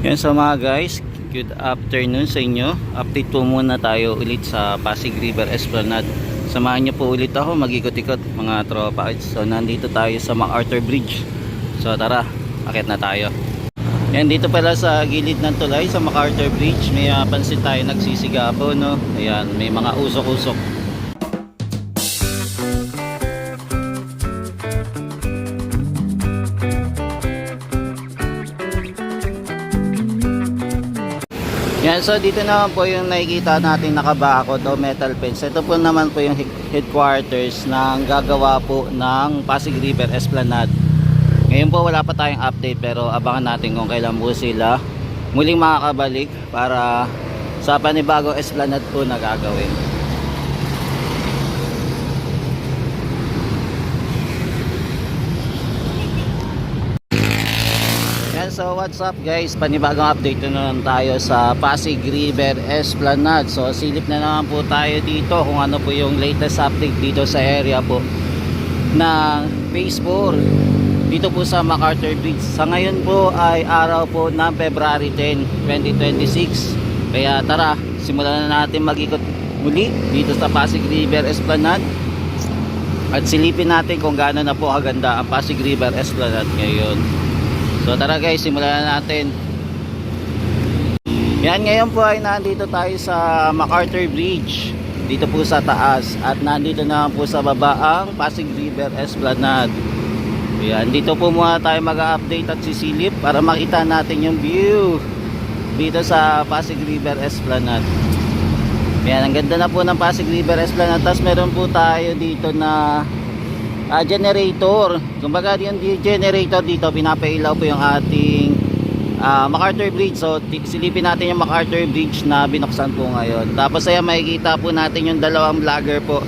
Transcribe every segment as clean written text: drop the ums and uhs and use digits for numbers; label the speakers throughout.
Speaker 1: Yan sa mga guys, good afternoon sa inyo. Update po muna tayo ulit sa Pasig River Esplanade. Samahan niyo po ulit ako mag-ikot-ikot mga tropa. So nandito tayo sa MacArthur Bridge. So tara, akit na tayo. Yan dito pala sa gilid ng tulay sa MacArthur Bridge, may pansin tayo nagsisigapo, no. Ayan, may mga usok-usok. Yan, so dito naman po yung nakikita natin nakabakod o metal fence. Ito po naman po yung headquarters ng gagawa po ng Pasig River Esplanade. Ngayon po wala pa tayong update, pero abangan natin kung kailan po sila muling makakabalik para sa panibagong Esplanade po na gagawin. So what's up guys, panibagong update na naman tayo sa Pasig River Esplanade. So silip na naman po tayo dito kung ano po yung latest update dito sa area po ng Phase 4 dito po sa MacArthur Bridge. Sa ngayon po ay araw po ng February 10, 2026. Kaya tara, simulan na natin mag-ikot muli dito sa Pasig River Esplanade at silipin natin kung gaano na po kaganda ang Pasig River Esplanade ngayon. So tara guys, simulan na natin. Yan, ngayon po ay nandito tayo sa MacArthur Bridge dito po sa taas, at nandito na po sa baba ang Pasig River Esplanade. Yan, dito po muna tayo mag-update at sisilip para makita natin yung view dito sa Pasig River Esplanade. Yan, ang ganda na po ng Pasig River Esplanade. Tapos meron po tayo dito na generator. Kumbaga yung generator dito, pinapailaw po yung ating MacArthur Bridge. So silipin natin yung MacArthur Bridge na binuksan po ngayon. Tapos ayan, makikita po natin yung dalawang vlogger po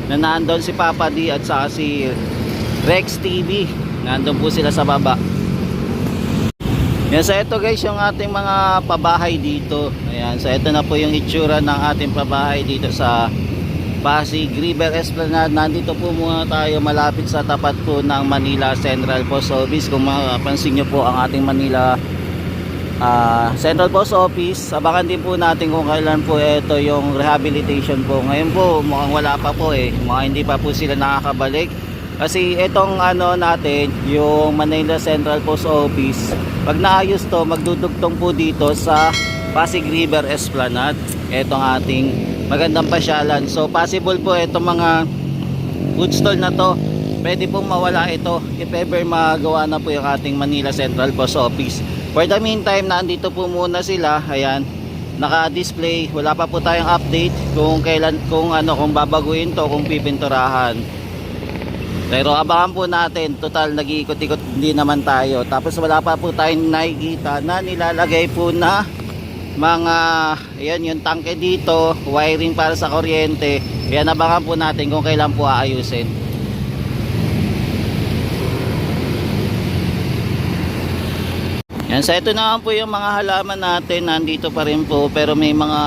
Speaker 1: na nandun, si Papa D at saka si Rex TV. Nandun po sila sa baba. Yan, so ito guys yung ating mga pabahay dito. Ayan, so ito na po yung itsura ng ating pabahay dito sa Pasig River Esplanade. Nandito po muna tayo malapit sa tapat po ng Manila Central Post Office. Kung mapapansin nyo po ang ating Manila Central Post Office, abangan din po natin kung kailan po ito yung rehabilitation po. Ngayon po mukhang wala pa po mukhang hindi pa po sila nakakabalik. Kasi itong ano natin, yung Manila Central Post Office, pag naayos to, magdudugtong po dito sa Pasig River Esplanade. Itong ating magandang pasyalan. So possible po itong mga food stall na to, pwede pong mawala ito if ever magawa na po yung ating Manila Central Post Office. For the meantime, nandito po muna sila. Ayan, naka-display. Wala pa po tayong update kung kailan, kung babaguhin to, kung pipinturahan. Pero abangan po natin. Total nag-iikot-ikot din naman tayo. Tapos wala pa po tayong nakikita na nilalagay po na mga, ayan, yung tangke dito, wiring para sa kuryente. Ayan, abangan po natin kung kailan po aayusin. Yan, so ito naman po yung mga halaman natin, nandito pa rin po, pero may mga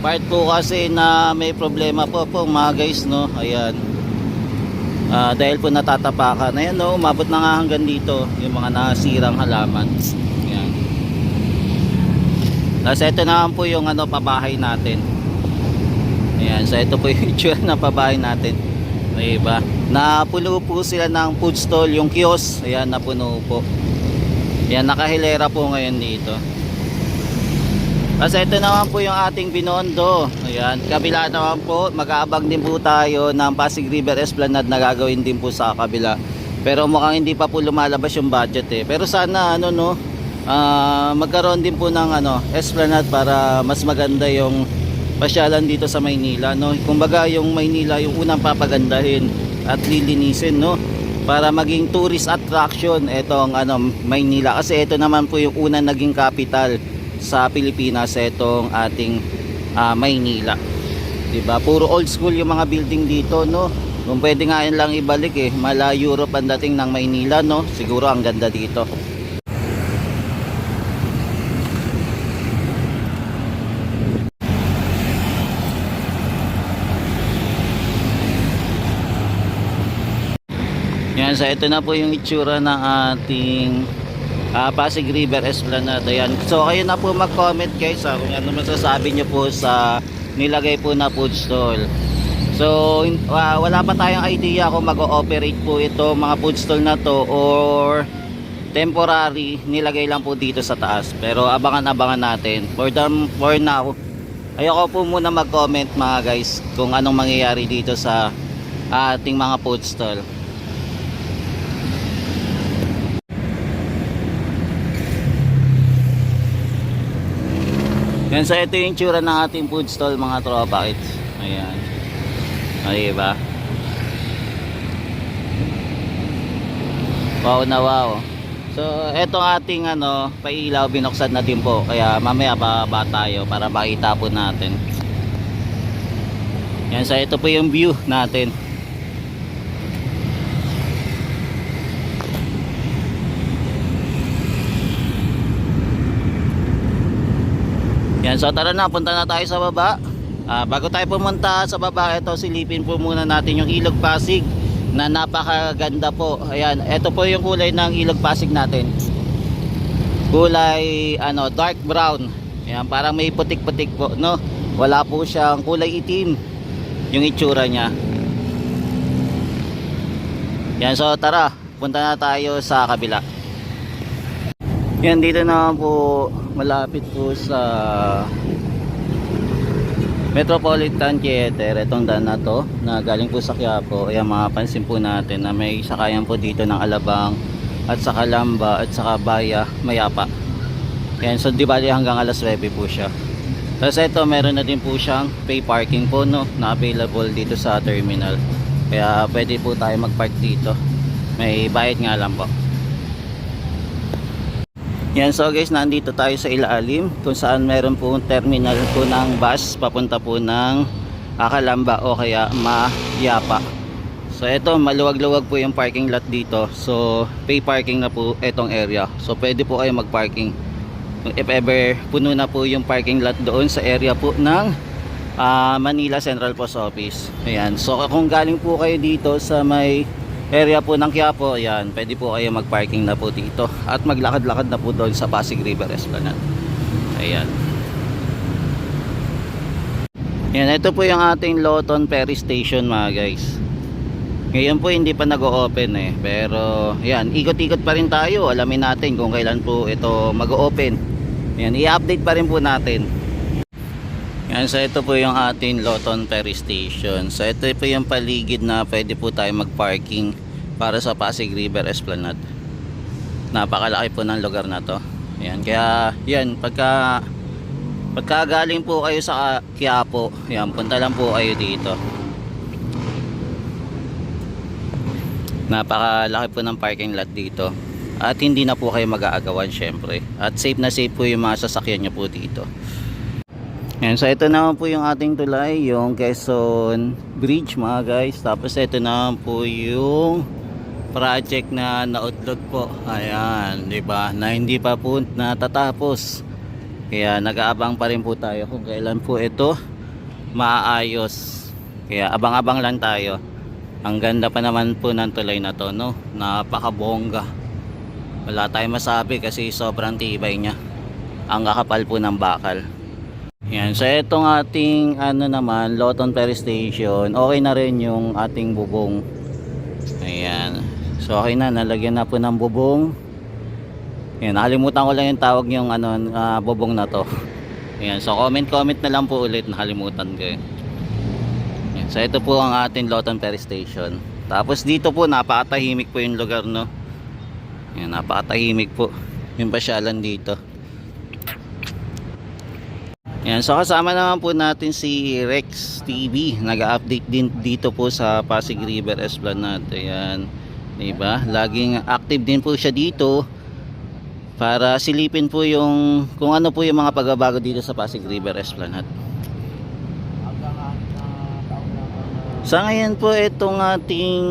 Speaker 1: part po kasi na may problema po mga guys, no. Ayan, dahil po natatapakan. Ayan, no, umabot na nga hanggang dito yung mga nasirang halaman. Ayan. Tapos ito naman po yung pabahay natin. Ayan, so ito po yung itsura na pabahay natin. Diba? Napuno po sila ng food stall, yung kiosk. Ayan, napuno po. Ayan, nakahilera po ngayon dito. Tapos ito naman po yung ating Binondo. Ayan, kabila naman po, mag-aabang din po tayo ng Pasig River Esplanade na gagawin din po sa kabila. Pero mukhang hindi pa po lumalabas yung budget Pero sana magkaroon din po ng Esplanade para mas maganda yung pasyalan dito sa Maynila, no. Kumbaga yung Maynila yung unang papagandahin at lilinisin, no, para maging tourist attraction itong Maynila, kasi ito naman po yung unang naging capital sa Pilipinas, itong ating Maynila. Diba? Puro old school yung mga building dito, no. Kung pwede nga yun lang ibalik mala Europe ang dating ng Maynila, no. Siguro ang ganda dito. Yan, so ito na po yung itsura ng ating Pasig River Esplanade. Ayan. So kayo na po mag-comment guys kung ano masasabi nyo po sa nilagay po na food stall. So wala pa tayong idea kung mag-ooperate po ito mga food stall na to or temporary nilagay lang po dito sa taas. Pero abangan-abangan natin. For now, ayoko po muna mag-comment mga guys kung anong mangyayari dito sa ating mga food stall. Yan, so ito yung tsura ng ating food stall mga tropa. Ayan. Ay, diba? Wow na wow. So etong ating pailaw binuksan na din po. Kaya mamaya bababa tayo para makita po natin. Yan, so ito po yung view natin. Yan, so tara na, punta na tayo sa baba. Bago tayo pumunta sa baba, ito silipin po muna natin yung Ilog Pasig na napakaganda po. Ayan, ito po yung kulay ng Ilog Pasig natin. Kulay dark brown. Ayan, parang may putik-putik po, no? Wala po siyang kulay itim yung itsura niya. Yan, so tara, punta na tayo sa kabila. Yan, dito na po malapit po sa Metropolitan Theater. Itong daan na to na galing po sa Quiapo. Ayan, mapapansin po natin na may sakayan po dito ng Alabang at saka Lamba at saka Baya Mayapa. Ayan, so di bali hanggang alas 9 po siya. Tapos ito meron na din po siyang pay parking po, no, na available dito sa terminal. Kaya pwede po tayo mag-park dito. May bayad nga lang po. Yan, so guys, nandito tayo sa ilalim kung saan meron po terminal po ng bus papunta po ng Calamba o kaya Mayapa. So ito, maluwag-luwag po yung parking lot dito. So pay parking na po itong area. So pwede po kayo mag-parking. If ever puno na po yung parking lot doon sa area po ng Manila Central Post Office. Ayan, so kung galing po kayo dito sa may area po ng Quiapo, ayan, pwede po kayo mag-parking na po dito at maglakad-lakad na po doon sa Pasig River Esplanade. Ayan. Ayan, ito po yung ating Loton Ferry Station mga guys. Ngayon po hindi pa nag-o-open pero ayan, ikot-ikot pa rin tayo. Alamin natin kung kailan po ito mag-o-open. Ayan, i-update pa rin po natin. Yan, so ito po yung ating Loton Ferry Station. So ito po yung paligid na pwede po tayo mag-parking para sa Pasig River Esplanade. Napakalaki po ng lugar na to. Yan, kaya yan, pagka galing po kayo sa Quiapo, yan, punta lang po kayo dito. Napakalaki po ng parking lot dito. At hindi na po kayo mag-aagawan syempre. At safe na safe po yung mga sasakyan nyo po dito. Yan, so ito naman po yung ating tulay, yung Quezon Bridge mga guys. Tapos ito naman po yung project na nautlog po. Ayan, di ba? Na hindi pa po natatapos. Kaya nag-aabang pa rin po tayo kung kailan po ito maayos. Kaya abang-abang lang tayo. Ang ganda pa naman po ng tulay na to, no? Napakabongga. Wala tayong masabi kasi sobrang tibay niya. Ang kakapal po ng bakal. Yan, so itong ating naman, Loton Ferry Station, okay na rin yung ating bubong. Ayan. So okay na, nalagyan na po ng bubong. Ayan, nakalimutan ko lang yung tawag yung bubong na to. Ayan, so comment na lang po ulit, nakalimutan ko. Ayan, so ito po ang ating Loton Ferry Station. Tapos dito po, napakatahimik po yung lugar, no. Ayan, napakatahimik po yung pasyalan dito. Yan, so kasama naman po natin si Rex TV. Nag-update din dito po sa Pasig River Esplanade. Ayan, diba? Laging active din po siya dito para silipin po yung kung ano po yung mga pagbabago dito sa Pasig River Esplanade. Sa ngayon po, itong ating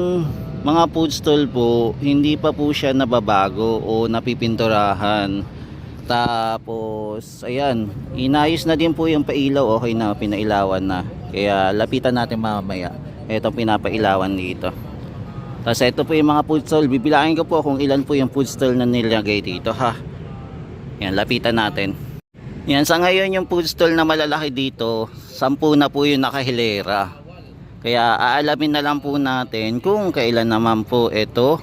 Speaker 1: mga food stall po, hindi pa po siya nababago o napipinturahan. Tapos ayan, inayos na din po yung pailaw. Okay na, pinailawan na. Kaya lapitan natin mamaya itong pinapailawan dito. Tapos ito po yung mga food stall. Bibilangin ko po kung ilan po yung food stall na nilagay dito ha. Yan, lapitan natin. Yan, sa ngayon yung food stall na malalaki dito, 10 na po yung nakahilera. Kaya aalamin na lang po natin kung kailan naman po ito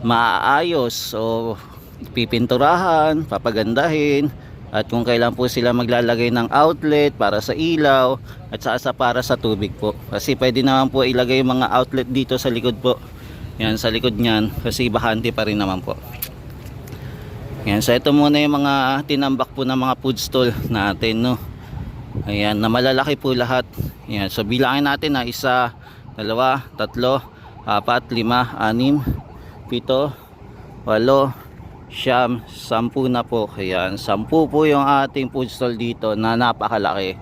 Speaker 1: maaayos o pipinturahan, papagandahin, at kung kailan po sila maglalagay ng outlet para sa ilaw at sa para sa tubig po. Kasi pwede naman po ilagay yung mga outlet dito sa likod po. Yan, sa likod niyan kasi bahante pa rin naman po. Yan, so ito muna yung mga tinambak po ng mga food stall natin, no. Ayan, na malalaki po lahat. Yan, so bilangin natin na 1, 2, 3, 4, 5, 6, 7, 8, 9, 10 na po. Ayan, 10 po yung ating food stall dito na napakalaki.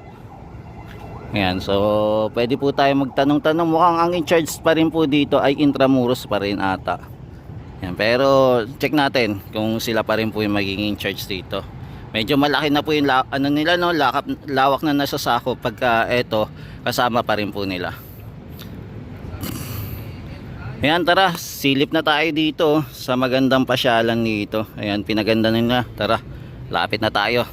Speaker 1: Ayan, so pwede po tayo magtanong-tanong. Mukhang ang in charge pa rin po dito ay Intramuros pa rin ata. Ayan, pero check natin kung sila pa rin po yung magiging in charge dito. Medyo malaki na po yung ano nila, no, lawak na nasa sako pagka eto kasama pa rin po nila. Ayan, tara, silip na tayo dito sa magandang pasyalan dito. Ayan, pinaganda nila. Tara, lapit na tayo.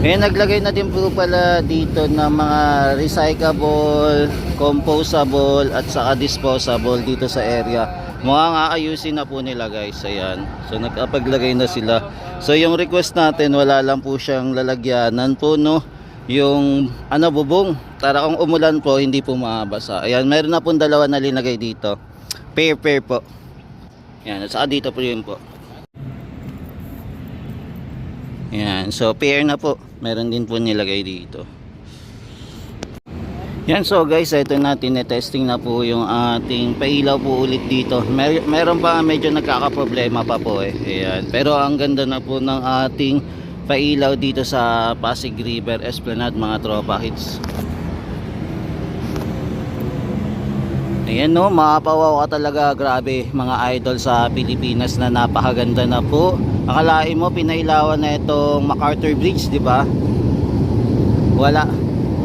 Speaker 1: Ayan, naglagay na din po pala dito ng mga recyclable, compostable at saka disposable dito sa area. Mukhang aayusin na po nila, guys. Ayan, so nagkapaglagay na sila. So yung request natin, wala lang po siyang lalagyanan po, no, yung ano, bubong, para kung umulan po hindi po mabasa. Ayan, meron na pong 2 na linagay dito, pair po. Ayan, at saka dito po yun po. Ayan, so pair na po, meron din po nilagay dito. Yan, so guys, ito natin testing na po yung ating pailaw po ulit dito. Meron pa medyo nagkakaproblema pa po eh. Ayan, pero ang ganda na po ng ating pailaw dito sa Pasig River Esplanade, mga tropa hits. Ayan, no, mapapawaw ka talaga, grabe mga idol sa Pilipinas na napakaganda na po. Akalain mo pinailawan na itong MacArthur Bridge, di ba?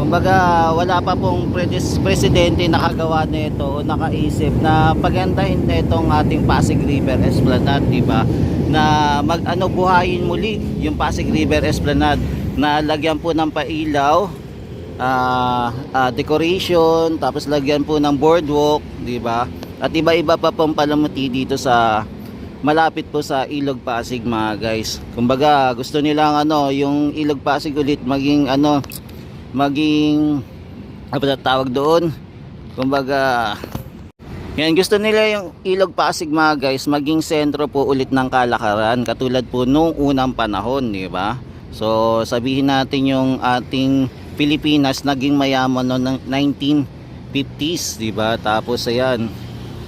Speaker 1: Kumbaga wala pa pong presidente nakagawa nito o nakaisip na pagandahin nitong ating Pasig River Esplanade, di ba? Na buhayin muli yung Pasig River Esplanade, na lagyan po ng pailaw, decoration, tapos lagyan po ng boardwalk, di ba? At iba-iba pa pong palamuti dito sa malapit po sa Ilog Pasig, mga guys. Kumbaga gusto nilang yung Ilog Pasig ulit maging apa tawag doon, kumbaga yan, gusto nila yung Ilog Pasig, mga guys, maging sentro po ulit ng kalakaran katulad po nung unang panahon, di ba? So sabihin natin yung ating Pilipinas naging mayaman noong 1950s, di ba? Tapos ayan,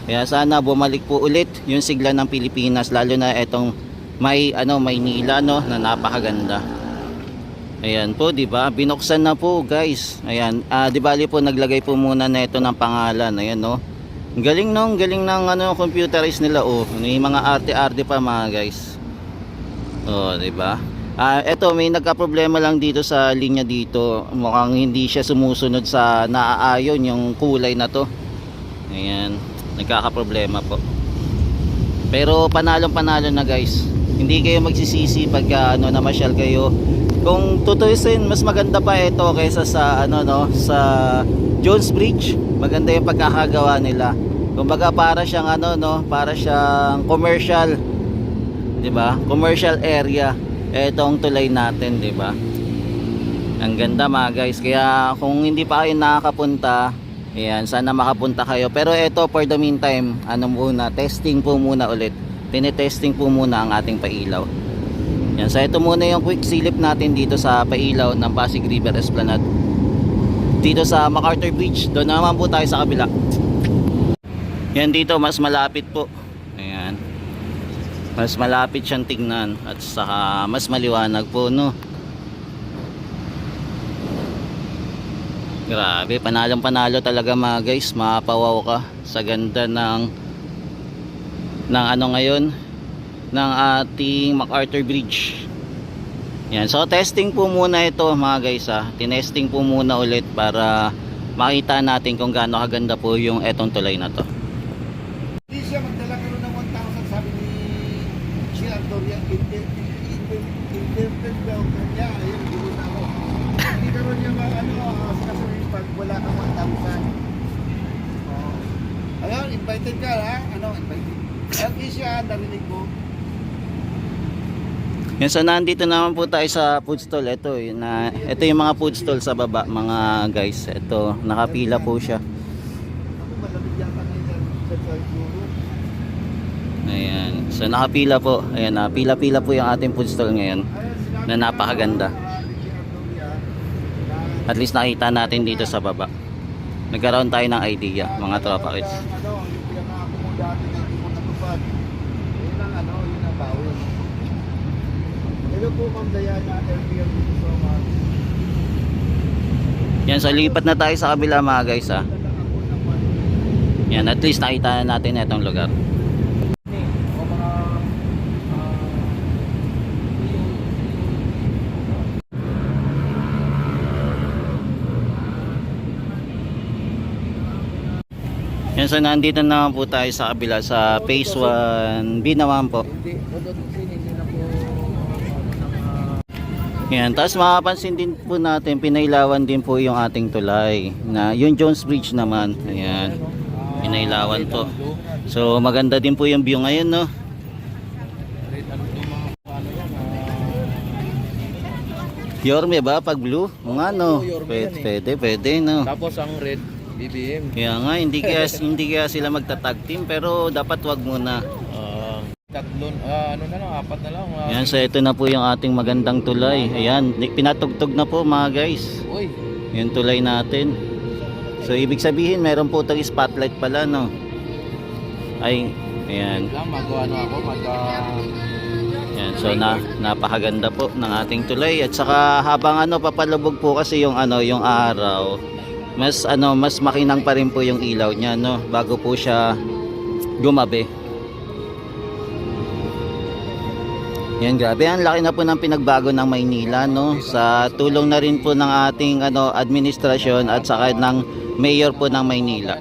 Speaker 1: kaya sana bumalik po ulit yung sigla ng Pilipinas, lalo na etong Maynila, no, na napakaganda. Ayan po, di ba? Binuksan na po, guys. Ayan, di bali po naglagay po muna nito ng pangalan. Ayan, no. Galing ng computerized nila, oh. May mga arte-arte pa, mga guys. Oh, di ba? Eto, may nagka-problema lang dito sa linya dito. Mukhang hindi siya sumusunod sa naaayon yung kulay na to. Ayan, nagkaka-problema po. Pero panalong-panalo na, guys. Hindi kayo magsisisi pagka namasyal kayo. Kung tutuusin, mas maganda pa ito kaysa sa sa Jones Bridge. Maganda yung pagkakagawa nila. Kumbaga para siyang para siyang commercial, 'di ba? Commercial area etong tulay natin, 'di ba? Ang ganda, mga guys. Kaya kung hindi pa kayo nakakapunta, ayan, sana makapunta kayo. Pero ito, for the meantime, testing po muna ulit. Tinetesting po muna ang ating pailaw. Yan, so ito muna yung quick silip natin dito sa pailaw ng Pasig River Esplanade. Dito sa MacArthur Bridge, doon naman po tayo sa kabila. Yan, dito mas malapit po. Ayan. Mas malapit siyang tingnan at saka mas maliwanag po, no. Grabe, panalong-panalo talaga, mga guys. Mapapawaw ka sa ganda ng ngayon ng ating MacArthur Bridge. Yan, so testing po muna ito, mga guys, tinesting po muna ulit para makita natin kung gaano kaganda po yung etong tulay na to.
Speaker 2: Doria, interpret daw kanya, ayun, gulong ako. Hindi naman niya sasabihin pag wala kang 1,000. Ayun, invited ka ha? Invited. Okay siya, narinig mo.
Speaker 1: Yan, so nandito naman po tayo sa food stall. Ito yung mga food stall sa baba, mga guys. Ito, nakapila po siya.
Speaker 2: Ako malamig yata ngayon sa siguro.
Speaker 1: Ayan, so nakapila po. Ayan, pila-pila po yung ating food stall ngayon na napakaganda. At least nakita natin dito sa baba. Nagkaroon tayo ng idea, mga tropa kids.
Speaker 2: Yung pinangako mo dati na hindi mo natupad. Yun ang bawi. Hello po, Ma'am Diana, LPR dito sa mga.
Speaker 1: Yan, so lipat na tayo sa kabila mga guys ha. Yan, at least nakita na natin itong lugar. Yan, so nandito naman po tayo sa kabila sa phase 1B naman po. Yan, tapos makapansin din po natin, pinailawan din po yung ating tulay na yung Jones Bridge naman. Ayan, pinailawan po. So maganda din po yung view ngayon, no? Yorme ba pag blue? O nga, no? Pwede, no?
Speaker 3: Tapos ang red, BBM.
Speaker 1: Kaya nga, hindi kaya sila magta-tag team, pero dapat wag muna.
Speaker 3: Tatlon, ano na lang, 4 na lang.
Speaker 1: Yan, so ito na po yung ating magandang tulay. Ayan, pinatugtog na po mga guys.
Speaker 3: Uy,
Speaker 1: Yung tulay natin. So ibig sabihin, meron po itong spotlight pala, no? Ay, ayan.
Speaker 3: lang,
Speaker 1: Yan, so napakaganda po ng ating tulay. At saka habang papalubog po kasi yung yung araw, mas makinang pa rin po yung ilaw niya, no? Bago po siya gumabi. Yan, grabe, ang laki na po ng pinagbago ng Maynila, no? Sa tulong na rin po ng ating administrasyon at saka ng mayor po ng Maynila.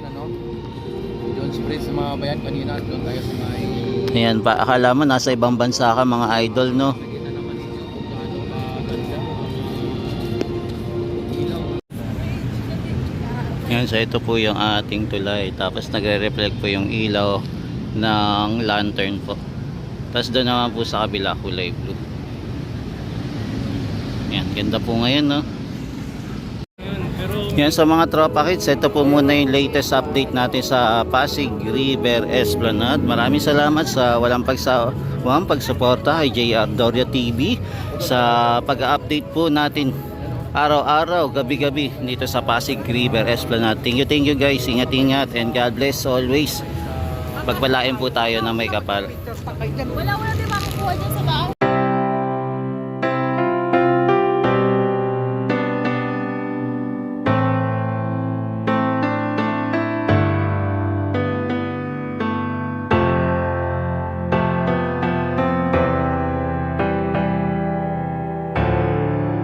Speaker 3: Jones Bridge sa mga bayan kanina, doon tayo sa may...
Speaker 1: Ayan pa, akala mo nasa ibang bansa ka mga idol, no?
Speaker 3: Nakita naman ninyo kung gaano kaganda ang ilaw.
Speaker 1: Yan, so ito po yung ating tulay. Tapos nagre-reflect po yung ilaw ng lantern po. Tapos doon naman po sa kabila, kulay blue. Yan, ganda po ngayon, no? Yan, sa mga tropa kids, ito po muna yung latest update natin sa Pasig River Esplanade. Maraming salamat sa walang pagsuporta kay JR Doria TV sa pag-update po natin araw-araw, gabi-gabi dito sa Pasig River Esplanade. Thank you guys, ingat-ingat and God bless always. Pagpalain po tayo na may kapal.
Speaker 4: Wala din makukuha dyan sa